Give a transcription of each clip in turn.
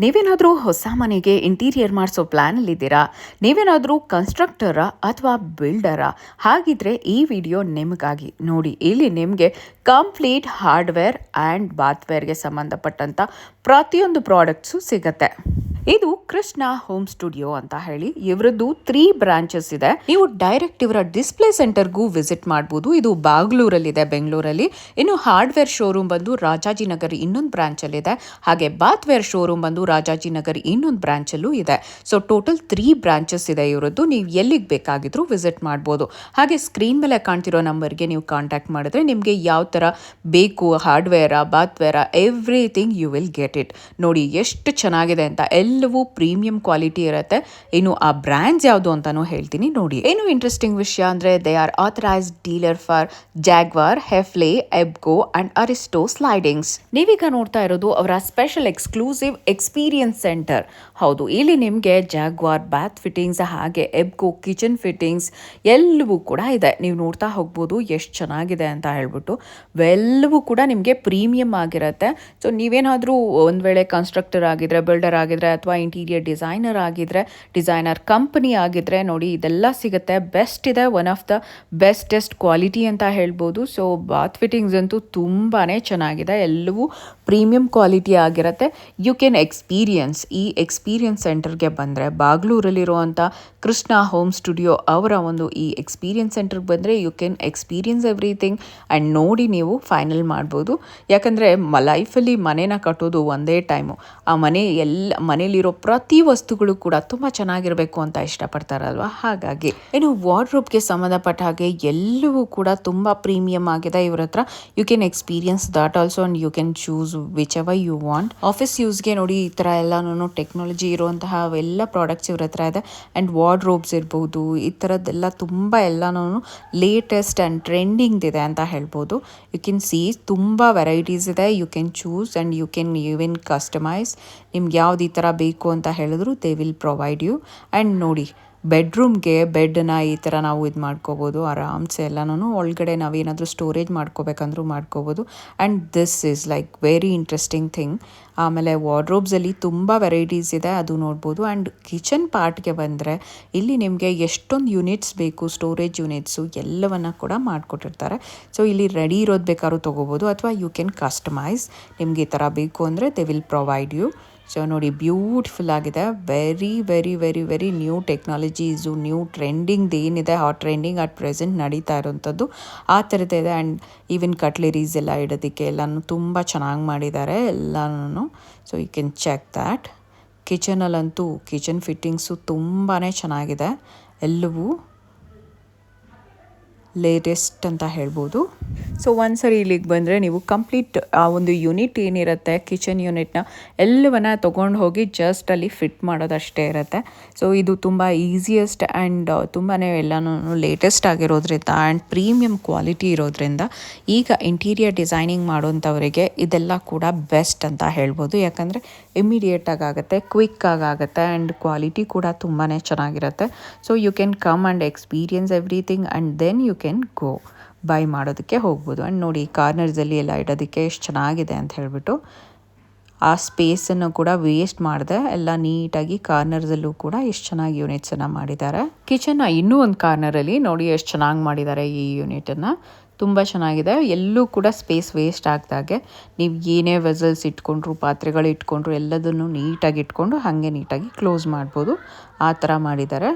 ನೀವೇನಾದರೂ ಹೊಸ ಮನೆಗೆ ಇಂಟೀರಿಯರ್ ಮಾಡಿಸೋ ಪ್ಲ್ಯಾನಲ್ಲಿದ್ದೀರಾ? ನೀವೇನಾದರೂ ಕನ್ಸ್ಟ್ರಕ್ಟರಾ ಅಥವಾ ಬಿಲ್ಡರಾ? ಹಾಗಿದ್ರೆ ಈ ವಿಡಿಯೋ ನಿಮಗಾಗಿ. ನೋಡಿ, ಇಲ್ಲಿ ನಿಮಗೆ ಕಂಪ್ಲೀಟ್ ಹಾರ್ಡ್ವೇರ್ ಆ್ಯಂಡ್ ಬಾತ್ವೇರ್ಗೆ ಸಂಬಂಧಪಟ್ಟಂಥ ಪ್ರತಿಯೊಂದು ಪ್ರಾಡಕ್ಟ್ಸು ಸಿಗುತ್ತೆ. ಇದು ಕೃಷ್ಣ ಹೋಮ್ ಸ್ಟುಡಿಯೋ ಅಂತ ಹೇಳಿ ಇವರದ್ದು 3 ಬ್ರಾಂಚಸ್ ಇದೆ. ನೀವು ಡೈರೆಕ್ಟ್ ಇವರ ಡಿಸ್ಪ್ಲೇ ಸೆಂಟರ್ಗೂ ವಿಸಿಟ್ ಮಾಡ್ಬೋದು. ಇದು ಬಾಗ್ಲೂರಲ್ಲಿದೆ, ಬೆಂಗಳೂರಲ್ಲಿ. ಇನ್ನು ಹಾರ್ಡ್ವೇರ್ ಶೋರೂಮ್ ಬಂದು ರಾಜಾಜಿನಗರ್ ಇನ್ನೊಂದು ಬ್ರಾಂಚಲ್ಲಿದೆ. ಹಾಗೆ ಬಾತ್ವೇರ್ ಶೋರೂಮ್ ಬಂದು ರಾಜಾಜಿನಗರ್ ಇನ್ನೊಂದು ಬ್ರಾಂಚಲ್ಲೂ ಇದೆ. ಸೊ ಟೋಟಲ್ 3 ಬ್ರಾಂಚಸ್ ಇದೆ ಇವರದ್ದು. ನೀವು ಎಲ್ಲಿಗೆ ಬೇಕಾಗಿದ್ರೂ ವಿಸಿಟ್ ಮಾಡ್ಬೋದು. ಹಾಗೆ ಸ್ಕ್ರೀನ್ ಮೇಲೆ ಕಾಣ್ತಿರೋ ನಂಬರ್ಗೆ ನೀವು ಕಾಂಟ್ಯಾಕ್ಟ್ ಮಾಡಿದ್ರೆ ನಿಮಗೆ ಯಾವ ಥರ ಬೇಕು, ಹಾರ್ಡ್ವೇರಾ ಬಾತ್ವೇರಾ, everything you will get it. ನೋಡಿ ಎಷ್ಟು ಚೆನ್ನಾಗಿದೆ ಅಂತ. ಎಲ್ಲವೂ ಪ್ರೀಮಿಯಂ ಕ್ವಾಲಿಟಿ ಇರುತ್ತೆ. ಇನ್ನು ಆ ಬ್ರ್ಯಾಂಡ್ಸ್ ಯಾವುದು ಅಂತಾನೂ ಹೇಳ್ತೀನಿ ನೋಡಿ. ಏನು ಇಂಟ್ರೆಸ್ಟಿಂಗ್ ವಿಷಯ ಅಂದರೆ they are authorised dealer for Jaguar, Hafele, Ebco and Aristo slidings. ನೀವೀಗ ನೋಡ್ತಾ ಇರೋದು ಅವರ ಸ್ಪೆಷಲ್ ಎಕ್ಸ್ಕ್ಲೂಸಿವ್ ಎಕ್ಸ್ಪೀರಿಯನ್ಸ್ ಸೆಂಟರ್. ಹೌದು, ಇಲ್ಲಿ ನಿಮಗೆ ಜಾಗ್ವಾರ್ ಬ್ಯಾತ್ ಫಿಟ್ಟಿಂಗ್ಸ್ ಹಾಗೆ ಎಬ್ಗೋ ಕಿಚನ್ ಫಿಟ್ಟಿಂಗ್ಸ್ ಎಲ್ಲವೂ ಕೂಡ ಇದೆ. ನೀವು ನೋಡ್ತಾ ಹೋಗ್ಬೋದು ಎಷ್ಟು ಚೆನ್ನಾಗಿದೆ ಅಂತ ಹೇಳ್ಬಿಟ್ಟು. ಎಲ್ಲವೂ ಕೂಡ ನಿಮಗೆ ಪ್ರೀಮಿಯಂ ಆಗಿರುತ್ತೆ. ಸೊ ನೀವೇನಾದರೂ ಒಂದು ವೇಳೆ ಕನ್ಸ್ಟ್ರಕ್ಟರ್ ಆಗಿದ್ರೆ, ಬಿಲ್ಡರ್ ಆಗಿದ್ರೆ ಅಥವಾ ಇಂಟೀರಿಯರ್ ಡಿಸೈನರ್ ಆಗಿದ್ರೆ, ಡಿಸೈನರ್ ಕಂಪನಿ ಆಗಿದ್ರೆ ನೋಡಿ ಇದೆಲ್ಲ ಸಿಗುತ್ತೆ. ಬೆಸ್ಟ್ ಇದೆ, one of the bestest quality ಅಂತ ಹೇಳ್ಬೋದು. ಸೊ ಬಾತ್ ಫಿಟ್ಟಿಂಗ್ಸ್ ಅಂತೂ ತುಂಬಾ ಚೆನ್ನಾಗಿದೆ. ಎಲ್ಲವೂ ಪ್ರೀಮಿಯಂ ಕ್ವಾಲಿಟಿ ಆಗಿರುತ್ತೆ. You can experience. ಈ ಎಕ್ಸ್ಪೀರಿಯನ್ಸ್ ಸೆಂಟರ್ಗೆ ಬಂದರೆ ಬಾಗ್ಲೂರಲ್ಲಿರುವಂಥ ಕೃಷ್ಣ ಹೋಮ್ ಸ್ಟುಡಿಯೋ ಅವರ ಒಂದು ಈ ಎಕ್ಸ್ಪೀರಿಯನ್ಸ್ ಸೆಂಟರ್ಗೆ ಬಂದರೆ you can experience everything and ನೋಡಿ ನೀವು ಫೈನಲ್ ಮಾಡ್ಬೋದು. ಯಾಕಂದರೆ ಲೈಫಲ್ಲಿ ಮನೇನ ಕಟ್ಟೋದು ಒಂದೇ ಟೈಮು. ಆ ಮನೇಲಿರೋ ಪ್ರತಿ ವಸ್ತುಗಳು ಕೂಡ ತುಂಬ ಚೆನ್ನಾಗಿರಬೇಕು ಅಂತ ಇಷ್ಟಪಡ್ತಾರಲ್ವ, ಹಾಗಾಗಿ. ಇನ್ನು ವಾರ್ಡ್ರೋಬ್ಗೆ ಸಂಬಂಧಪಟ್ಟ ಹಾಗೆ ಎಲ್ಲವೂ ಕೂಡ ತುಂಬ ಪ್ರೀಮಿಯಂ ಆಗಿದೆ ಇವ್ರ ಹತ್ರ. You can experience that also and you can choose whichever you want. Office ಯೂಸ್ಗೆ ನೋಡಿ ಈ ಥರ ಎಲ್ಲನೂ ಟೆಕ್ನಾಲಜಿ ಇರುವಂತಹ ಎಲ್ಲ ಪ್ರಾಡಕ್ಟ್ಸ್ ಇವ್ರ ಹತ್ರ ಇದೆ. ಆ್ಯಂಡ್ ವಾರ್ಡ್ರೋಬ್ಸ್ ಇರ್ಬೋದು, ಈ ಥರದ್ದೆಲ್ಲ ತುಂಬ ಎಲ್ಲನೂ ಲೇಟೆಸ್ಟ್ ಆ್ಯಂಡ್ ಟ್ರೆಂಡಿಂಗ್ ಇದೆ ಅಂತ ಹೇಳ್ಬೋದು. ಯು ಕ್ಯಾನ್ ಸಿ ತುಂಬ ವೆರೈಟೀಸ್ ಇದೆ. You can choose and you can even customise. ನಿಮ್ಗೆ ಯಾವ್ದು ಈ ಥರ ಬೇಕು ಅಂತ ಹೇಳಿದ್ರು they will provide you. And ನೋಡಿ, ಬೆಡ್ರೂಮ್ಗೆ ಬೆಡ್ನ ಈ ಥರ ನಾವು ಇದು ಮಾಡ್ಕೋಬೋದು ಆರಾಮ್ಸೆ. ಎಲ್ಲನೂ ಒಳಗಡೆ ನಾವೇನಾದರೂ ಸ್ಟೋರೇಜ್ ಮಾಡ್ಕೋಬೇಕಂದ್ರೂ ಮಾಡ್ಕೋಬೋದು. And this is like very interesting thing. ಆಮೇಲೆ ವಾರ್ಡ್ರೋಬ್ಸಲ್ಲಿ ತುಂಬ ವೆರೈಟೀಸ್ ಇದೆ, ಅದು ನೋಡ್ಬೋದು. ಆ್ಯಂಡ್ ಕಿಚನ್ ಪಾರ್ಟ್ಗೆ ಬಂದರೆ ಇಲ್ಲಿ ನಿಮಗೆ ಎಷ್ಟೊಂದು ಯೂನಿಟ್ಸ್ ಬೇಕು, ಸ್ಟೋರೇಜ್ ಯೂನಿಟ್ಸು ಎಲ್ಲವನ್ನು ಕೂಡ ಮಾಡಿಕೊಟ್ಟಿರ್ತಾರೆ. ಸೊ ಇಲ್ಲಿ ರೆಡಿ ಇರೋದು ಬೇಕಾದ್ರೂ ತೊಗೋಬೋದು ಅಥವಾ ಯು ಕ್ಯಾನ್ ಕಸ್ಟಮೈಸ್. ನಿಮಗೆ ಈ ಥರ ಬೇಕು ಅಂದರೆ they will provide you. So ನೋಡಿ, ಬ್ಯೂಟಿಫುಲ್ ಆಗಿದೆ. Very very very very new technologies, new trending ಏನಿದೆ, ಆ ಟ್ರೆಂಡಿಂಗ್ ಅಟ್ ಪ್ರೆಸೆಂಟ್ ನಡೀತಾ ಇರೋವಂಥದ್ದು ಆ ಥರದ್ದಿದೆ. ಆ್ಯಂಡ್ ಈವನ್ ಕಟ್ಲೆರೀಸ್ ಎಲ್ಲ ಇಡೋದಕ್ಕೆ ಎಲ್ಲನೂ ತುಂಬ ಚೆನ್ನಾಗಿ ಮಾಡಿದ್ದಾರೆ ಎಲ್ಲನೂ. So you can check that. ಕಿಚನಲ್ಲಂತೂ ಕಿಚನ್ ಫಿಟ್ಟಿಂಗ್ಸು ತುಂಬಾ ಚೆನ್ನಾಗಿದೆ. ಎಲ್ಲವೂ ಲೇಟೆಸ್ಟ್ ಅಂತ ಹೇಳ್ಬೋದು. ಸೊ ಒಂದ್ಸರಿ ಇಲ್ಲಿಗೆ ಬಂದರೆ ನೀವು ಕಂಪ್ಲೀಟ್ ಆ ಒಂದು ಯೂನಿಟ್ ಏನಿರುತ್ತೆ, ಕಿಚನ್ ಯೂನಿಟ್ನ ಎಲ್ಲವನ್ನ ತೊಗೊಂಡು ಹೋಗಿ ಜಸ್ಟ್ ಅಲ್ಲಿ ಫಿಟ್ ಮಾಡೋದಷ್ಟೇ ಇರುತ್ತೆ. ಸೊ ಇದು ತುಂಬ ಈಸಿಯೆಸ್ಟ್ ಆ್ಯಂಡ್ ತುಂಬಾ ಎಲ್ಲನೂ ಲೇಟೆಸ್ಟ್ ಆಗಿರೋದ್ರಿಂದ ಆ್ಯಂಡ್ ಪ್ರೀಮಿಯಂ ಕ್ವಾಲಿಟಿ ಇರೋದ್ರಿಂದ ಈಗ ಇಂಟೀರಿಯರ್ ಡಿಸೈನಿಂಗ್ ಮಾಡೋಂಥವರಿಗೆ ಇದೆಲ್ಲ ಕೂಡ ಬೆಸ್ಟ್ ಅಂತ ಹೇಳ್ಬೋದು. ಯಾಕಂದರೆ ಇಮ್ಮಿಡಿಯೇಟಾಗಿ ಆಗುತ್ತೆ, ಕ್ವಿಕ್ಕಾಗಿ ಆಗುತ್ತೆ ಆ್ಯಂಡ್ ಕ್ವಾಲಿಟಿ ಕೂಡ ತುಂಬಾ ಚೆನ್ನಾಗಿರುತ್ತೆ. So you can come and experience everything and then you can go buy ಮಾಡೋದಕ್ಕೆ ಹೋಗ್ಬೋದು. ಆ್ಯಂಡ್ ನೋಡಿ, ಕಾರ್ನರ್ಸಲ್ಲಿ ಎಲ್ಲ ಇಡೋದಕ್ಕೆ ಎಷ್ಟು ಚೆನ್ನಾಗಿದೆ ಅಂತ ಹೇಳಿಬಿಟ್ಟು ಆ ಸ್ಪೇಸನ್ನು ಕೂಡ ವೇಸ್ಟ್ ಮಾಡಿದೆ. ಎಲ್ಲ ನೀಟಾಗಿ ಕಾರ್ನರ್ಸಲ್ಲೂ ಕೂಡ ಎಷ್ಟು ಚೆನ್ನಾಗಿ ಯೂನಿಟ್ಸನ್ನು ಮಾಡಿದ್ದಾರೆ. ಕಿಚನ್ನ ಇನ್ನೂ ಒಂದು ಕಾರ್ನರಲ್ಲಿ ನೋಡಿ ಎಷ್ಟು ಚೆನ್ನಾಗಿ ಮಾಡಿದ್ದಾರೆ ಈ ಯೂನಿಟನ್ನು. ತುಂಬ ಚೆನ್ನಾಗಿದೆ. ಎಲ್ಲೂ ಕೂಡ ಸ್ಪೇಸ್ ವೇಸ್ಟ್ ಆಗ್ದಾಗೆ ನೀವು ಏನೇ ವೆಸಲ್ಸ್ ಇಟ್ಕೊಂಡ್ರು, ಪಾತ್ರೆಗಳು ಇಟ್ಕೊಂಡ್ರು ಎಲ್ಲದನ್ನು ನೀಟಾಗಿ ಇಟ್ಕೊಂಡು ಹಾಗೆ ನೀಟಾಗಿ ಕ್ಲೋಸ್ ಮಾಡ್ಬೋದು. ಆ ಥರ ಮಾಡಿದ್ದಾರೆ.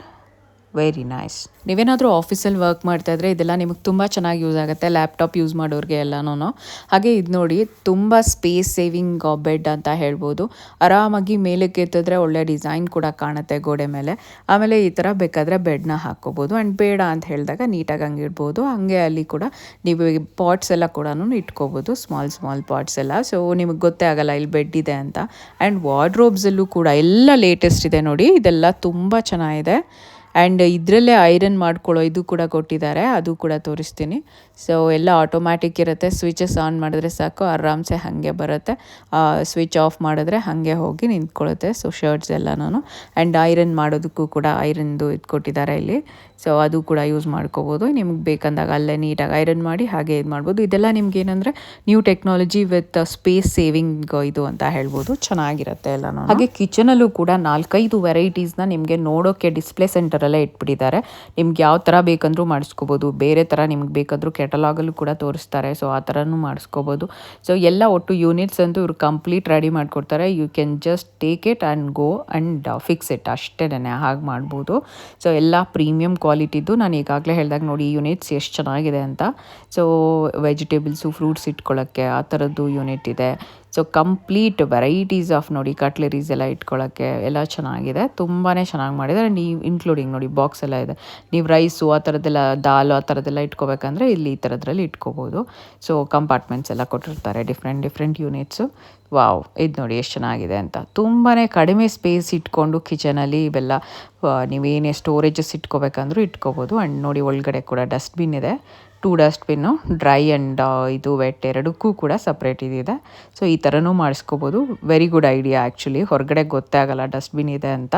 Very nice. ನೀವೇನಾದರೂ ಆಫೀಸಲ್ಲಿ ವರ್ಕ್ ಮಾಡ್ತಾಯಿದ್ರೆ ಇದೆಲ್ಲ ನಿಮಗೆ ತುಂಬ ಚೆನ್ನಾಗಿ ಯೂಸ್ ಆಗುತ್ತೆ, ಲ್ಯಾಪ್ಟಾಪ್ ಯೂಸ್ ಮಾಡೋರಿಗೆ ಎಲ್ಲನೂ. ಹಾಗೆ ಇದು ನೋಡಿ, ತುಂಬ ಸ್ಪೇಸ್ ಸೇವಿಂಗ್ ಬೆಡ್ ಅಂತ ಹೇಳ್ಬೋದು. ಆರಾಮಾಗಿ ಮೇಲಕ್ಕೆ ಎತ್ತಿದ್ರೆ ಒಳ್ಳೆ ಡಿಸೈನ್ ಕೂಡ ಕಾಣುತ್ತೆ ಗೋಡೆ ಮೇಲೆ. ಆಮೇಲೆ ಈ ಥರ ಬೇಕಾದರೆ ಬೆಡ್ನ ಹಾಕ್ಕೋಬೋದು. ಆ್ಯಂಡ್ ಬೇಡ ಅಂತ ಹೇಳಿದಾಗ ನೀಟಾಗಿ ಹಂಗೆ ಇಡ್ಬೋದು. ಹಾಗೆ ಅಲ್ಲಿ ಕೂಡ ನೀವು ಪಾಟ್ಸ್ ಎಲ್ಲ ಕೂಡ ಇಟ್ಕೋಬೋದು, ಸ್ಮಾಲ್ ಪಾಟ್ಸ್ ಎಲ್ಲ. ಸೊ ನಿಮಗೆ ಗೊತ್ತೇ ಆಗಲ್ಲ ಇಲ್ಲಿ ಬೆಡ್ ಇದೆ ಅಂತ. ಆ್ಯಂಡ್ ವಾರ್ಡ್ರೋಬ್ಸಲ್ಲೂ ಕೂಡ ಎಲ್ಲ ಲೇಟೆಸ್ಟ್ ಇದೆ ನೋಡಿ. ಇದೆಲ್ಲ ತುಂಬ ಚೆನ್ನಾಗಿದೆ. ಆ್ಯಂಡ್ ಇದರಲ್ಲೇ ಐರನ್ ಮಾಡ್ಕೊಳ್ಳೋ ಇದು ಕೂಡ ಕೊಟ್ಟಿದ್ದಾರೆ, ಅದು ಕೂಡ ತೋರಿಸ್ತೀನಿ. ಸೊ ಎಲ್ಲ ಆಟೋಮ್ಯಾಟಿಕ್ ಇರುತ್ತೆ, ಸ್ವಿಚಸ್ ಆನ್ ಮಾಡಿದ್ರೆ ಸಾಕು ಆರಾಮ್ಸೆ ಹಾಗೆ ಬರುತ್ತೆ, ಸ್ವಿಚ್ ಆಫ್ ಮಾಡಿದ್ರೆ ಹಾಗೆ ಹೋಗಿ ನಿಂತ್ಕೊಳ್ಳುತ್ತೆ. ಸೊ ಶರ್ಟ್ಸ್ ಎಲ್ಲನೂ ಆ್ಯಂಡ್ ಐರನ್ ಮಾಡೋದಕ್ಕೂ ಕೂಡ ಐರನ್ದು ಇದು ಕೊಟ್ಟಿದ್ದಾರೆ ಇಲ್ಲಿ. ಸೊ ಅದು ಕೂಡ ಯೂಸ್ ಮಾಡ್ಕೋಬೋದು, ನಿಮ್ಗೆ ಬೇಕಂದಾಗ ಅಲ್ಲೇ ನೀಟಾಗಿ ಐರನ್ ಮಾಡಿ ಹಾಗೆ ಇದು ಮಾಡ್ಬೋದು. ಇದೆಲ್ಲ ನಿಮ್ಗೆ ಏನಂದರೆ new technology with space saving ಇದು ಅಂತ ಹೇಳ್ಬೋದು, ಚೆನ್ನಾಗಿರುತ್ತೆ ಎಲ್ಲನೂ. ಹಾಗೆ ಕಿಚನಲ್ಲೂ ಕೂಡ 4-5 ವೆರೈಟೀಸ್ನ ನಿಮಗೆ ನೋಡೋಕ್ಕೆ ಡಿಸ್ಪ್ಲೇ ಸೆಂಟರಲ್ಲೇ ಇಟ್ಬಿಟ್ಟಿದ್ದಾರೆ. ನಿಮ್ಗೆ ಯಾವ ಥರ ಬೇಕಂದ್ರೂ ಮಾಡಿಸ್ಕೋಬೋದು, ಬೇರೆ ಥರ ನಿಮ್ಗೆ ಬೇಕಂದ್ರೂ ಕೆಟಲಾಗಲ್ಲೂ ಕೂಡ ತೋರಿಸ್ತಾರೆ, ಸೊ ಆ ಥರನೂ ಮಾಡಿಸ್ಕೋಬೋದು. ಸೊ ಎಲ್ಲ ಒಟ್ಟು ಯೂನಿಟ್ಸ್ ಅಂತೂ ಇವ್ರು ಕಂಪ್ಲೀಟ್ ರೆಡಿ ಮಾಡಿಕೊಡ್ತಾರೆ. You can just take it and go and fix it, ಅಷ್ಟೇನೆ ಹಾಗೆ ಮಾಡ್ಬೋದು. ಸೊ ಎಲ್ಲ ಪ್ರೀಮಿಯಂ ಕ್ವಾಲಿಟಿದ್ದು, ನಾನು ಈಗಾಗಲೇ ಹೇಳಿದಾಗ ನೋಡಿ ಯೂನಿಟ್ಸ್ ಎಷ್ಟು ಚೆನ್ನಾಗಿದೆ ಅಂತ. ಸೊ ವೆಜಿಟೇಬಲ್ಸು, ಫ್ರೂಟ್ಸ್ ಇಟ್ಕೊಳ್ಳೋಕ್ಕೆ ಆ ಥರದ್ದು ಯೂನಿಟ್ ಇದೆ. ಸೊ ಕಂಪ್ಲೀಟ್ ವೆರೈಟೀಸ್ ಆಫ್ ನೋಡಿ ಕಟ್ಲರೀಸ್ ಎಲ್ಲ ಇಟ್ಕೊಳ್ಳೋಕ್ಕೆ ಎಲ್ಲ ಚೆನ್ನಾಗಿದೆ, ತುಂಬಾ ಚೆನ್ನಾಗಿ ಮಾಡಿದ್ದಾರೆ. ನೀವು ಇನ್ಕ್ಲೂಡಿಂಗ್ ನೋಡಿ ಬಾಕ್ಸ್ ಎಲ್ಲ ಇದೆ, ನೀವು ರೈಸು ಆ ಥರದ್ದೆಲ್ಲ ದಾಲು ಆ ಥರದ್ದೆಲ್ಲ ಇಟ್ಕೋಬೇಕಂದ್ರೆ ಇಲ್ಲಿ ಈ ಥರದ್ರಲ್ಲಿ ಇಟ್ಕೋಬೋದು. ಸೊ ಕಂಪಾರ್ಟ್ಮೆಂಟ್ಸ್ ಎಲ್ಲ ಕೊಟ್ಟಿರ್ತಾರೆ, ಡಿಫ್ರೆಂಟ್ ಯೂನಿಟ್ಸು. ವಾವ್, ಇದು ನೋಡಿ ಎಷ್ಟು ಚೆನ್ನಾಗಿದೆ ಅಂತ. ತುಂಬಾ ಕಡಿಮೆ ಸ್ಪೇಸ್ ಇಟ್ಕೊಂಡು ಕಿಚನಲ್ಲಿ ಇವೆಲ್ಲ ನೀವೇನೇ ಸ್ಟೋರೇಜಸ್ ಇಟ್ಕೋಬೇಕಂದ್ರೂ ಇಟ್ಕೋಬೋದು. ಆ್ಯಂಡ್ ನೋಡಿ ಒಳಗಡೆ ಕೂಡ ಡಸ್ಟ್ಬಿನ್ ಇದೆ, 2 ಡಸ್ಟ್ಬಿನ್ನು, ಡ್ರೈ ಆ್ಯಂಡ್ ಇದು ವೆಟ್ ಎರಡಕ್ಕೂ ಕೂಡ ಸಪ್ರೇಟ್ ಇದಿದೆ. ಸೊ ಈ ಥರನೂ ಮಾಡಿಸ್ಕೋಬೋದು. ವೆರಿ ಗುಡ್ ಐಡಿಯಾ ಆ್ಯಕ್ಚುಲಿ, ಹೊರಗಡೆ ಗೊತ್ತೇ ಆಗಲ್ಲ ಡಸ್ಟ್ಬಿನ್ ಇದೆ ಅಂತ.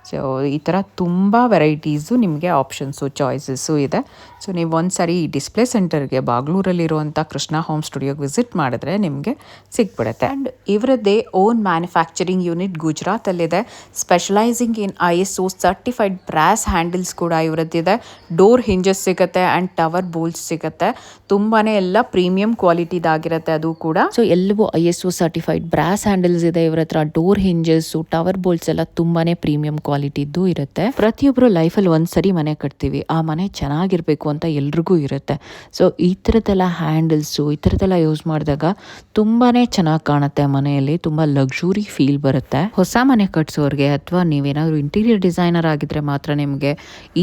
ಸೊ ಈ ಥರ ತುಂಬ ವೆರೈಟೀಸು ನಿಮಗೆ ಆಪ್ಷನ್ಸು ಚಾಯ್ಸಸ್ಸು ಇದೆ. ಸೊ ನೀವು ಒಂದು ಸಾರಿ ಈ ಡಿಸ್ಪ್ಲೇ ಸೆಂಟರ್ಗೆ ಬಾಗ್ಲೂರಲ್ಲಿರುವಂಥ ಕೃಷ್ಣ ಹೋಮ್ ಸ್ಟುಡಿಯೋಗೆ ವಿಸಿಟ್ ಮಾಡಿದ್ರೆ ನಿಮಗೆ ಸಿಕ್ಬಿಡುತ್ತೆ. ಆ್ಯಂಡ್ ಇವರದ್ದೇ ಓನ್ ಮ್ಯಾನುಫ್ಯಾಕ್ಚರಿಂಗ್ ಯೂನಿಟ್ ಗುಜರಾತಲ್ಲಿದೆ. Specialising in ISO certified brass handles ಕೂಡ ಇವರದ್ದಿದೆ. ಡೋರ್ ಹಿಂಜಸ್ ಸಿಗುತ್ತೆ ಆ್ಯಂಡ್ ಟವರ್ ಬೋಲ್ಸ್ ಸಿಗುತ್ತೆ. ತುಂಬಾ ಎಲ್ಲ ಪ್ರೀಮಿಯಂ ಕ್ವಾಲಿಟಿದಾಗಿರುತ್ತೆ ಅದು ಕೂಡ. ಸೊ ಎಲ್ಲವೂ ISO ಸರ್ಟಿಫೈಡ್ ಬ್ರಾಸ್ ಹ್ಯಾಂಡಲ್ಸ್ ಇದೆ ಇವ್ರ ಹತ್ರ. ಡೋರ್ ಹಿಂಜಸ್ಸು, ಟವರ್ ಬೋಲ್ಸ್ ಎಲ್ಲ ತುಂಬಾ ಪ್ರೀಮಿಯಂ ಕ್ವಾಲಿಟಿದ್ದು ಇರುತ್ತೆ. ಪ್ರತಿಯೊಬ್ಬರು ಲೈಫಲ್ಲಿ ಒಂದ್ಸರಿ ಮನೆ ಕಟ್ತೀವಿ, ಆ ಮನೆ ಚೆನ್ನಾಗಿರ್ಬೇಕು ಅಂತ ಎಲ್ರಿಗೂ ಇರುತ್ತೆ. ಸೊ ಈ ಥರದ್ದೆಲ್ಲ ಹ್ಯಾಂಡಲ್ಸು ಈ ಥರದ್ದೆಲ್ಲ ಯೂಸ್ ಮಾಡಿದಾಗ ತುಂಬಾ ಚೆನ್ನಾಗಿ ಕಾಣುತ್ತೆ ಮನೆಯಲ್ಲಿ, ತುಂಬ ಲಕ್ಸುರಿ ಫೀಲ್ ಬರುತ್ತೆ. ಹೊಸ ಮನೆ ಕಟ್ಸೋರಿಗೆ ಅಥವಾ ನೀವೇನಾದರೂ ಇಂಟೀರಿಯರ್ ಡಿಸೈನರ್ ಆಗಿದ್ರೆ ಮಾತ್ರ ನಿಮಗೆ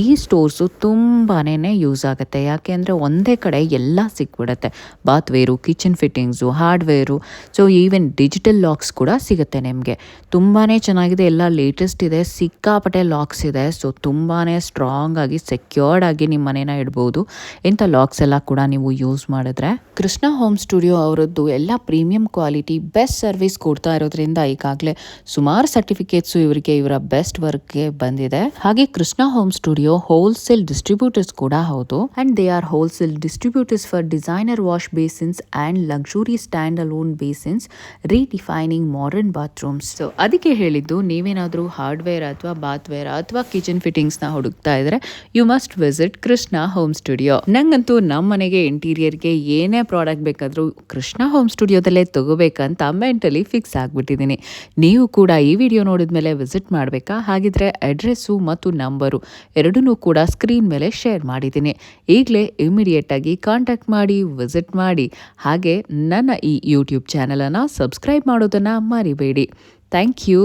ಈ ಸ್ಟೋರ್ಸು ತುಂಬಾ ಯೂಸ್ ಆಗುತ್ತೆ. ಯಾಕೆ ಅಂದರೆ ಒಂದೇ ಕಡೆ ಎಲ್ಲ ಸಿಕ್ಬಿಡುತ್ತೆ. Bathware, kitchen fittings, hardware, so even digital locks ಕೂಡ ಸಿಗುತ್ತೆ ನಿಮಗೆ. ತುಂಬಾ ಚೆನ್ನಾಗಿದೆ, ಎಲ್ಲ ಲೇಟೆಸ್ಟ್ ಇದೆ, ಸಿಕ್ಕಾಪಟ್ಟೆ ಲಾಕ್ಸ್ ಇದೆ. ಸೊ ತುಂಬಾ ಸ್ಟ್ರಾಂಗ್ ಆಗಿ ಸೆಕ್ಯೂರ್ಡ್ ಆಗಿ ನಿಮ್ಮ ಮನೇನ ಇಡ್ಬೋದು ಇಂಥ ಲಾಕ್ಸ್ ಎಲ್ಲ ಕೂಡ ನೀವು ಯೂಸ್ ಮಾಡಿದ್ರೆ. ಕೃಷ್ಣ ಹೋಮ್ ಸ್ಟುಡಿಯೋ ಅವರದ್ದು ಎಲ್ಲ ಪ್ರೀಮಿಯಂ ಕ್ವಾಲಿಟಿ ಬೆಸ್ಟ್ ಸರ್ವಿಸ್ ಕೊಡ್ತಾ ಇರೋದ್ರಿಂದ ಈಗಾಗಲೇ ಸುಮಾರು ಸರ್ಟಿಫಿಕೇಟ್ಸು ಇವರಿಗೆ ಇವರ ಬೆಸ್ಟ್ ವರ್ಕ್ಗೆ ಬಂದಿದೆ. ಹಾಗೆ Krishna home studio wholesale distributors ಕೂಡ ಹೌದು. And they are wholesale distributors for designer wash basins and luxury stand alone basins, ರೀಡಿಫೈನಿಂಗ್ modern bathrooms. So ಅದಕ್ಕೆ ಹೇಳಿದ್ದು, ನೀವೇನಾದರೂ ಹಾರ್ಡ್ವೇರ್ ಅಥವಾ ಬಾತ್ವೇರ್ ಅಥವಾ ಕಿಚನ್ ಫಿಟ್ಟಿಂಗ್ಸ್ನ ಹುಡುಕ್ತಾ ಇದ್ರೆ you must visit Krishna home studio. ನಂಗಂತೂ ನಮ್ಮ ಮನೆಗೆ ಇಂಟೀರಿಯರ್ಗೆ ಏನೇ ಪ್ರಾಡಕ್ಟ್ ಬೇಕಾದರೂ ಕೃಷ್ಣ ಹೋಮ್ ಸ್ಟುಡಿಯೋದಲ್ಲೇ ತಗೋಬೇಕಂತ ಮೆಂಟಲಿ ಫಿಕ್ಸ್ ಆಗಿಬಿಟ್ಟಿದ್ದೀನಿ. ನೀವು ಕೂಡ ಈ ವಿಡಿಯೋ ನೋಡಿದ್ಮೇಲೆ ವಿಸಿಟ್ ಮಾಡಬೇಕಾ? ಹಾಗಿದ್ರೆ ಅಡ್ರೆಸ್ಸು ಮತ್ತು ನಂಬರು ಎರಡನ್ನೂ ಕೂಡ ಸ್ಕ್ರೀನ್ ಮೇಲೆ ಶೇರ್ ಮಾಡಿದ್ದೀನಿ. ಈಗಲೇ ಇಮಿಡಿಯೇಟಾಗಿ ಕಾಂಟ್ಯಾಕ್ಟ್ ಮಾಡಿ, ವಿಸಿಟ್ ಮಾಡಿ. ಹಾಗೆ ನನ್ನ ಈ ಯೂಟ್ಯೂಬ್ ಚಾನಲನ್ನು ಸಬ್ಸ್ಕ್ರೈಬ್ ಮಾಡೋದನ್ನು ಮರಿಬೇಡಿ. Thank you.